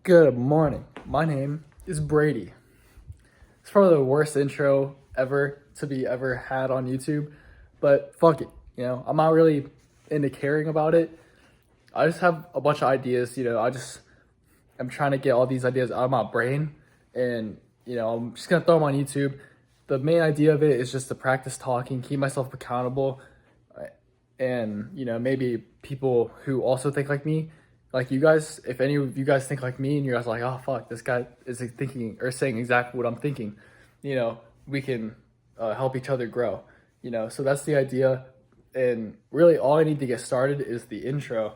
Good morning. My name is Brady. It's probably the worst intro ever to be ever had on YouTube, but fuck it. I'm not really into caring about it. I just have a bunch of ideas. I'm trying to get all these ideas out of my brain, and I'm just gonna throw them on YouTube. The main idea of it is just to practice talking, keep myself accountable, and maybe people who also think like me, like you guys, if any of you guys think like me and you guys are like, oh fuck, this guy is thinking or saying exactly what I'm thinking, we can help each other grow. So that's the idea. And really all I need to get started is the intro.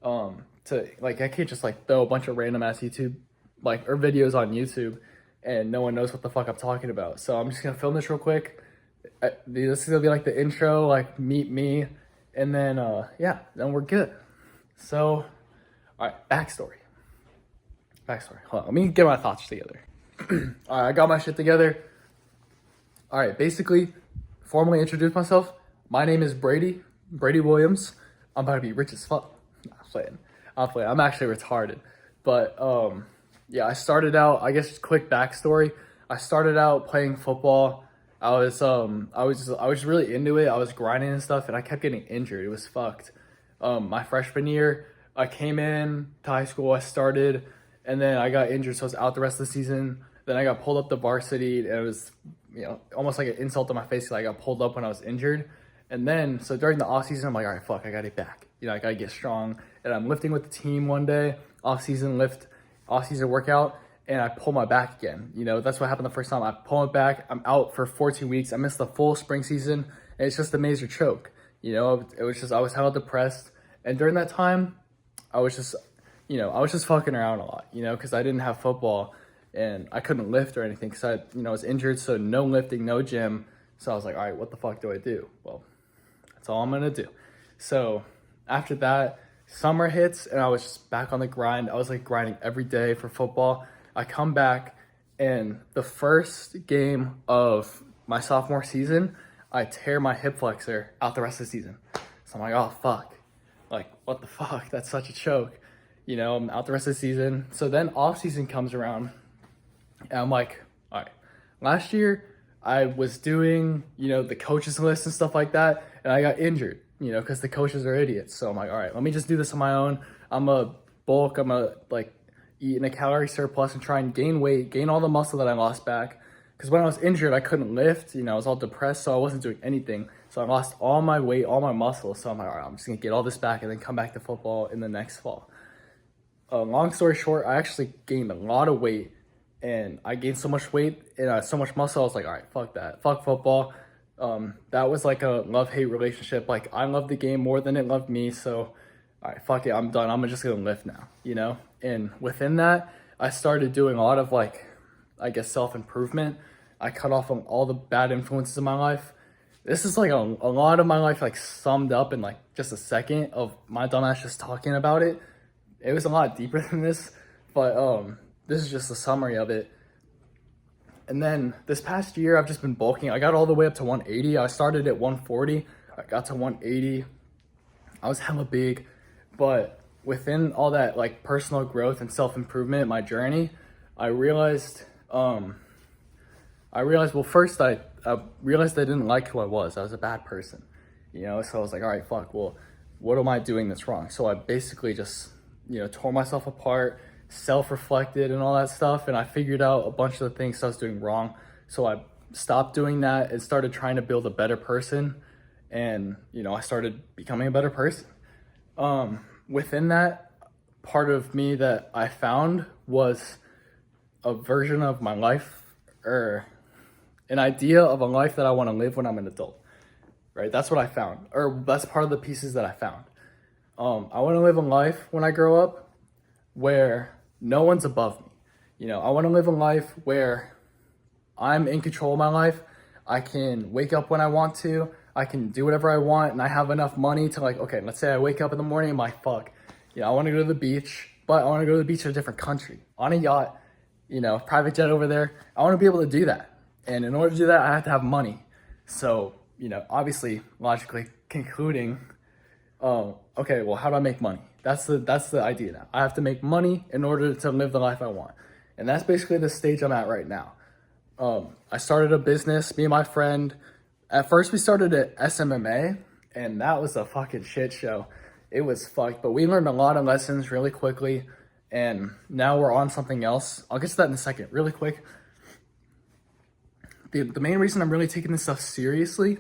To like, I can't just like throw a bunch of random ass YouTube or videos on YouTube and no one knows what the fuck I'm talking about. So I'm just gonna film this real quick. This is gonna be like the intro, like meet me, and then then we're good. So, all right, backstory. Hold on, let me get my thoughts together. All right, I got my shit together. All right, basically, formally introduce myself. My name is Brady Williams. I'm about to be rich as fuck. Nah, I'm playing. I'm actually retarded. But I started out, I guess, quick backstory. I started out playing football. I was really into it. I was grinding and stuff, and I kept getting injured. It was fucked. My freshman year, I came in to high school. I started, and then I got injured, so I was out the rest of the season. Then I got pulled up to varsity, and it was almost like an insult to my face. Like I got pulled up when I was injured, and then so during the off season, I'm like, all right, fuck, I gotta get back. I gotta get strong. And I'm lifting with the team one day, off season workout, and I pull my back again. That's what happened the first time. I pull my back. I'm out for 14 weeks. I missed the full spring season, and it's just a major choke. It was just I was hella depressed, and during that time, I was just fucking around a lot. Because I didn't have football, and I couldn't lift or anything because I was injured. So no lifting, no gym. So I was like, all right, what the fuck do I do? Well, that's all I'm gonna do. So after that, summer hits and I was just back on the grind. I was like grinding every day for football. I come back, and the first game of my sophomore season, I tear my hip flexor out the rest of the season. So I'm like, oh fuck, like what the fuck? That's such a choke. I'm out the rest of the season. So then off season comes around, and I'm like, all right, last year I was doing, the coaches list and stuff like that, and I got injured, because the coaches are idiots. So I'm like, all right, let me just do this on my own. I'm a eat in a calorie surplus and try and gain weight, gain all the muscle that I lost back. Because when I was injured, I couldn't lift, I was all depressed, so I wasn't doing anything. So I lost all my weight, all my muscle. So I'm like, all right, I'm just gonna get all this back and then come back to football in the next fall. Long story short, I actually gained a lot of weight, and I gained so much weight and so much muscle. I was like, all right, fuck that, fuck football. That was like a love-hate relationship. Like I loved the game more than it loved me. So, all right, fuck it, I'm done. I'm just gonna lift now, And within that, I started doing a lot of self-improvement. I cut off on all the bad influences in my life. This is like a lot of my life summed up in just a second of my dumbass just talking about it. It was a lot deeper than this, but this is just a summary of it. And then this past year, I've just been bulking. I got all the way up to 180. I started at 140. I got to 180. I was hella big, but within all that personal growth and self-improvement, my journey, I realized, well, first I realized I didn't like who I was. I was a bad person, So I was like, all right, fuck, well, what am I doing that's wrong? So I basically just, tore myself apart, self-reflected and all that stuff. And I figured out a bunch of the things I was doing wrong. So I stopped doing that and started trying to build a better person. And, I started becoming a better person. Within that, part of me that I found was a version of my life, or an idea of a life that I want to live when I'm an adult, right? That's what I found, or that's part of the pieces that I found. I want to live a life when I grow up where no one's above me. I want to live a life where I'm in control of my life. I can wake up when I want to. I can do whatever I want, and I have enough money to okay, let's say I wake up in the morning, I'm like, fuck, I want to go to the beach, but I want to go to the beach in a different country, on a yacht, private jet over there. I want to be able to do that. And in order to do that, I have to have money. So, obviously, logically concluding, okay, well, how do I make money? That's the idea now. I have to make money in order to live the life I want. And that's basically the stage I'm at right now. I started a business, me and my friend. At first we started at SMMA, and that was a fucking shit show. It was fucked, but we learned a lot of lessons really quickly, and now we're on something else. I'll get to that in a second, really quick. The main reason I'm really taking this stuff seriously,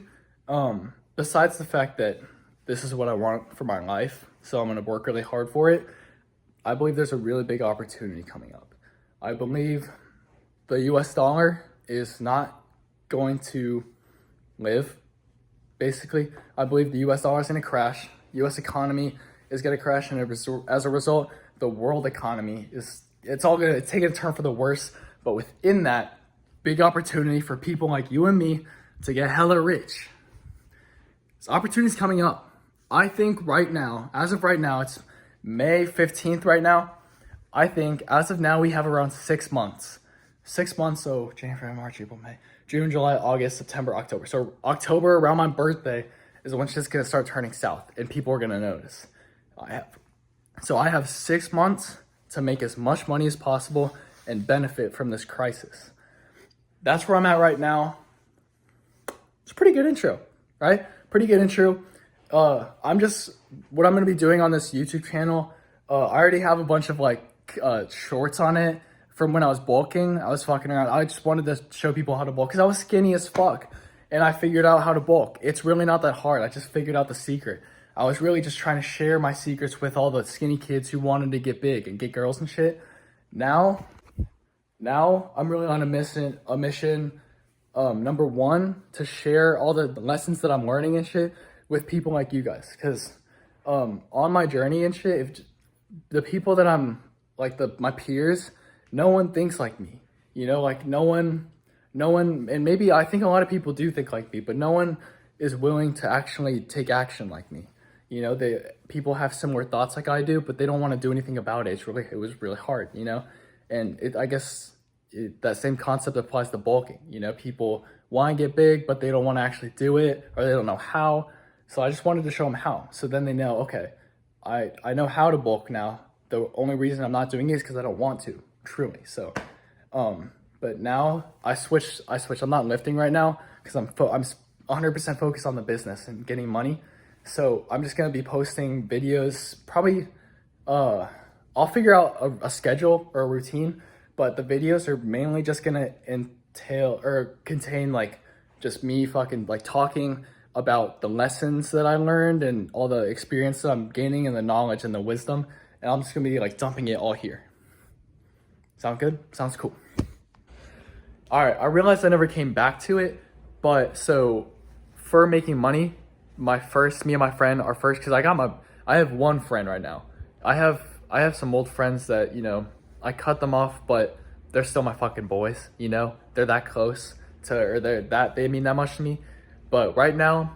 besides the fact that this is what I want for my life, so I'm gonna work really hard for it, I believe there's a really big opportunity coming up. I believe the US dollar is not going to live, basically. I believe the US dollar is gonna crash. US economy is gonna crash, and as a result, the world economy it's all gonna take a turn for the worse. But within that, big opportunity for people like you and me to get hella rich. This opportunity's coming up. I think right now, as of right now, it's May 15th right now. I think as of now, we have around 6 months. 6 months, so January, March, April, May, June, July, August, September, October. So October, around my birthday, is when shit's gonna start turning south and people are gonna notice. I have 6 months to make as much money as possible and benefit from this crisis. That's where I'm at right now. It's a pretty good intro, right? Pretty good intro. What I'm gonna be doing on this YouTube channel, I already have a bunch of shorts on it from when I was bulking. I was fucking around. I just wanted to show people how to bulk because I was skinny as fuck and I figured out how to bulk. It's really not that hard. I just figured out the secret. I was really just trying to share my secrets with all the skinny kids who wanted to get big and get girls and shit. Now I'm really on a mission. Number one, to share all the lessons that I'm learning and shit with people like you guys. Because on my journey and shit, if the people that I'm my peers, no one thinks like me. You know, like no one, and maybe I think a lot of people do think like me, but no one is willing to actually take action like me. You know, people have similar thoughts like I do, but they don't want to do anything about it. It was really hard, you know? And I guess that same concept applies to bulking. You know, people want to get big, but they don't want to actually do it, or they don't know how. So I just wanted to show them how. So then they know, okay, I know how to bulk now. The only reason I'm not doing it is because I don't want to, truly. So, but now I switched. I'm not lifting right now because I'm 100% focused on the business and getting money. So I'm just gonna be posting videos. Probably, I'll figure out a schedule or a routine. But the videos are mainly just gonna contain just me fucking talking about the lessons that I learned and all the experience that I'm gaining and the knowledge and the wisdom. And I'm just gonna be dumping it all here. Sound good? Sounds cool. All right, I realized I never came back to it, but so for making money, me and my friend, because I have one friend right now. I have some old friends that, you know, I cut them off, but they're still my fucking boys, you know? They're that close they mean that much to me. But right now,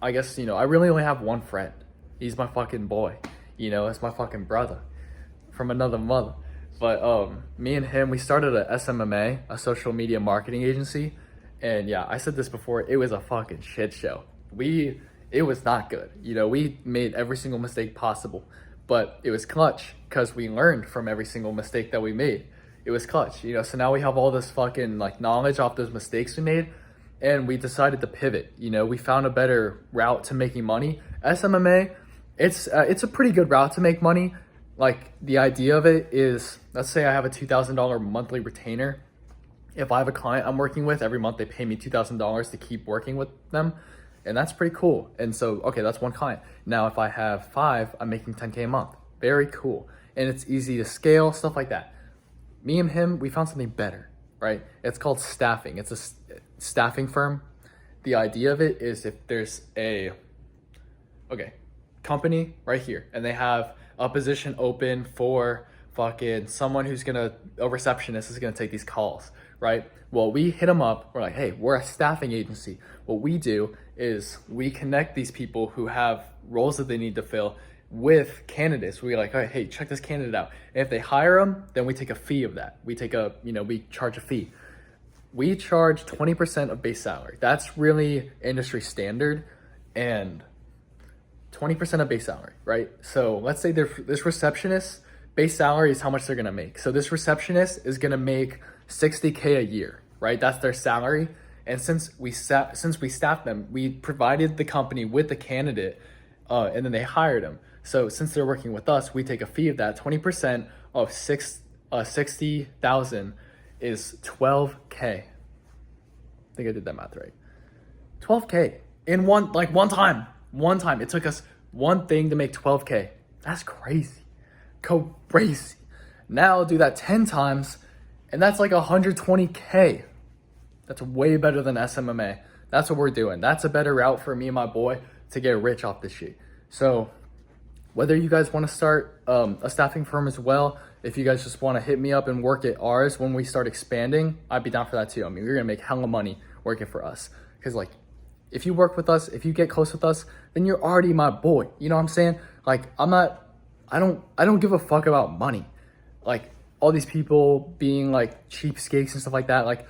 I guess, you know, I really only have one friend. He's my fucking boy, you know? It's my fucking brother from another mother. But me and him, we started a SMMA, a social media marketing agency. And yeah, I said this before, it was a fucking shit show. It was not good. You know, we made every single mistake possible, but it was clutch because we learned from every single mistake that we made. It was clutch, you know? So now we have all this fucking knowledge off those mistakes we made, and we decided to pivot. You know, we found a better route to making money. SMMA, it's a pretty good route to make money. The idea of it is, let's say I have a $2,000 monthly retainer. If I have a client I'm working with, every month they pay me $2,000 to keep working with them. And that's pretty cool. And so, okay, that's one client. Now, if I have 5, I'm making $10K a month. Very cool. And it's easy to scale, stuff like that. Me and him, we found something better, right? It's called staffing. It's a staffing firm. The idea of it is if there's a company right here and they have a position open for fucking someone a receptionist is gonna take these calls, right? Well, we hit them up. We're like, hey, we're a staffing agency. What we do is we connect these people who have roles that they need to fill with candidates. We're like, all right, hey, check this candidate out. And if they hire them, then we take a fee of that. We charge a fee. We charge 20% of base salary. That's really industry standard. And 20% of base salary, right? So let's say this receptionist base salary is how much they're gonna make. So this receptionist is gonna make 60K a year, right? That's their salary. And since we staffed them, we provided the company with the candidate, and then they hired them. So since they're working with us, we take a fee of that. 20% of 60,000 is 12K. I think I did that math right. 12K in one time. One time. It took us one thing to make 12K. That's crazy. Crazy. Now do that 10 times, and that's like 120K. That's way better than SMMA. That's what we're doing. That's a better route for me and my boy to get rich off this shit. So whether you guys want to start a staffing firm as well, if you guys just want to hit me up and work at ours when we start expanding, I'd be down for that too. I mean, we're going to make hella money working for us. Because like, if you work with us, if you get close with us, then you're already my boy. You know what I'm saying? Like, I don't give a fuck about money. Like, all these people being like cheapskates and stuff like that. Like,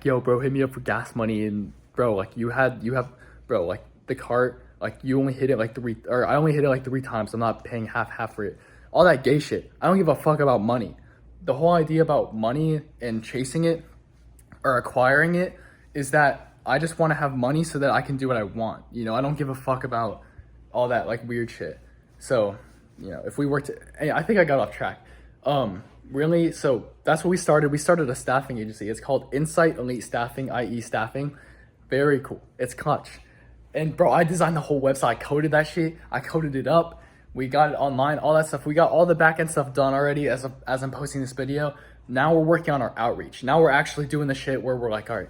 yo, bro, hit me up for gas money. And bro, like you have, bro, like the cart, like you only hit it like I only hit it like 3 times. I'm not paying half for it. All that gay shit. I don't give a fuck about money. The whole idea about money and chasing it or acquiring it is that I just want to have money so that I can do what I want. You know, I don't give a fuck about all that like weird shit. So, you know, if we were to, I think I got off track. Really, so that's what we started. We started a staffing agency. It's called Insight Elite Staffing, IE Staffing. Very cool. It's clutch. And bro, I designed the whole website. I coded that shit. I coded it up. We got it online, all that stuff. We got all the back-end stuff done already as I'm posting this video. Now we're working on our outreach. Now we're actually doing the shit where we're like, all right,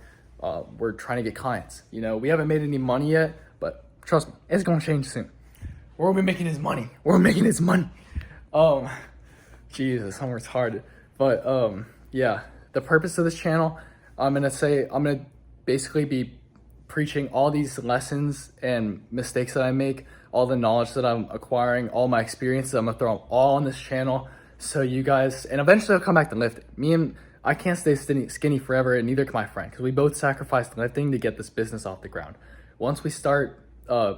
we're trying to get clients. You know, we haven't made any money yet, but trust me, it's gonna change soon. We're gonna be making his money. We're making his money. Jesus, I'm retarded. But yeah, the purpose of this channel, I'm gonna basically be preaching all these lessons and mistakes that I make, all the knowledge that I'm acquiring, all my experiences. I'm gonna throw them all on this channel, so you guys, and eventually I'll come back to lifting. I can't stay skinny forever, and neither can my friend, because we both sacrificed lifting to get this business off the ground. Once we start, our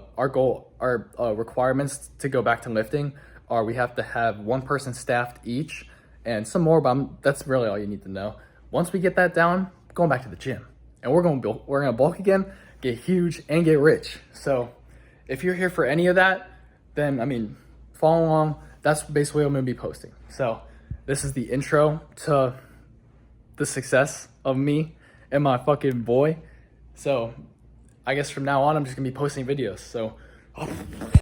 requirements to go back to lifting are we have to have 1 person staffed each, and some more, but that's really all you need to know. Once we get that down, going back to the gym, and we're gonna bulk again, get huge, and get rich. So if you're here for any of that, then I mean, follow along. That's basically what I'm gonna be posting. So this is the intro to the success of me and my fucking boy. So I guess from now on, I'm just gonna be posting videos. So